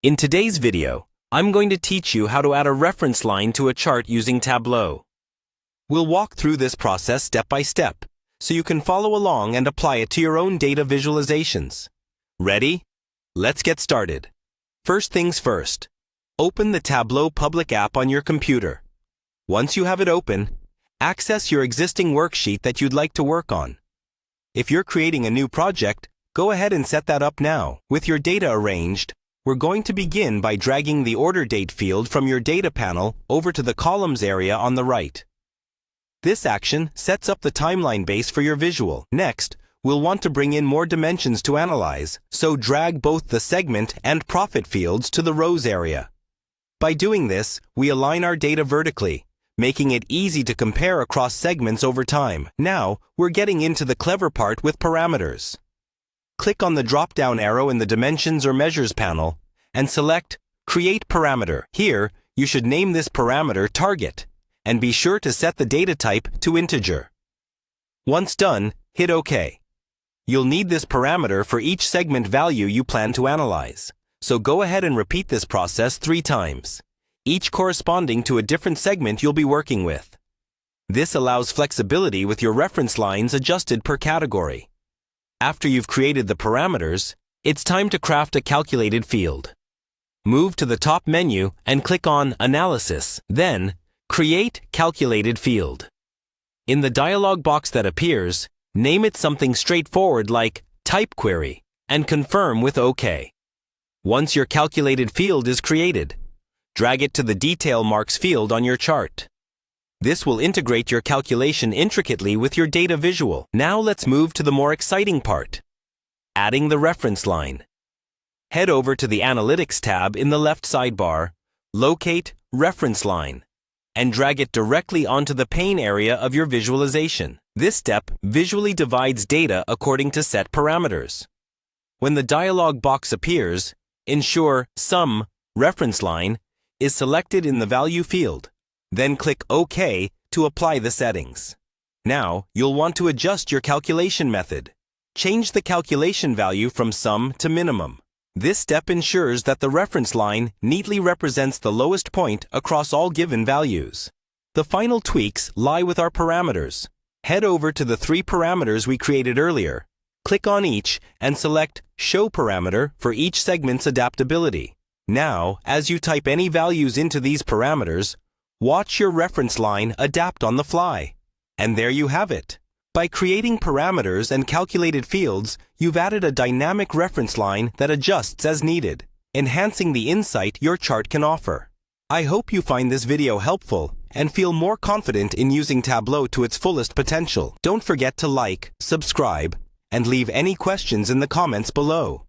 In today's video, I'm going to teach you how to add a reference line to a chart using Tableau. We'll walk through this process step by step, so you can follow along and apply it to your own data visualizations. Ready? Let's get started. First things first, open the Tableau public app on your computer. Once you have it open, access your existing worksheet that you'd like to work on. If you're creating a new project, go ahead and set that up now. With your data arranged, we're going to begin by dragging the order date field from your data panel over to the columns area on the right. This action sets up the timeline base for your visual. Next, we'll want to bring in more dimensions to analyze, so drag both the segment and profit fields to the rows area. By doing this, we align our data vertically, making it easy to compare across segments over time. Now, we're getting into the clever part with parameters. Click on the drop-down arrow in the Dimensions or Measures panel and select Create Parameter. Here, you should name this parameter Target, and be sure to set the data type to integer. Once done, hit OK. You'll need this parameter for each segment value you plan to analyze, so go ahead and repeat this process 3 times, each corresponding to a different segment you'll be working with. This allows flexibility with your reference lines adjusted per category. After you've created the parameters, it's time to craft a calculated field. Move to the top menu and click on Analysis, then Create Calculated Field. In the dialog box that appears, name it something straightforward like Type Query and confirm with OK. Once your calculated field is created, drag it to the Detail Marks field on your chart. This will integrate your calculation intricately with your data visual. Now let's move to the more exciting part, adding the reference line. Head over to the Analytics tab in the left sidebar, locate Reference Line, and drag it directly onto the pane area of your visualization. This step visually divides data according to set parameters. When the dialog box appears, ensure Sum Reference Line is selected in the Value field. Then click OK to apply the settings. Now, you'll want to adjust your calculation method. Change the calculation value from sum to minimum. This step ensures that the reference line neatly represents the lowest point across all given values. The final tweaks lie with our parameters. Head over to the 3 parameters we created earlier. Click on each and select Show Parameter for each segment's adaptability. Now, as you type any values into these parameters, watch your reference line adapt on the fly. And there you have it. By creating parameters and calculated fields, you've added a dynamic reference line that adjusts as needed, enhancing the insight your chart can offer. I hope you find this video helpful and feel more confident in using Tableau to its fullest potential. Don't forget to like, subscribe, and leave any questions in the comments below.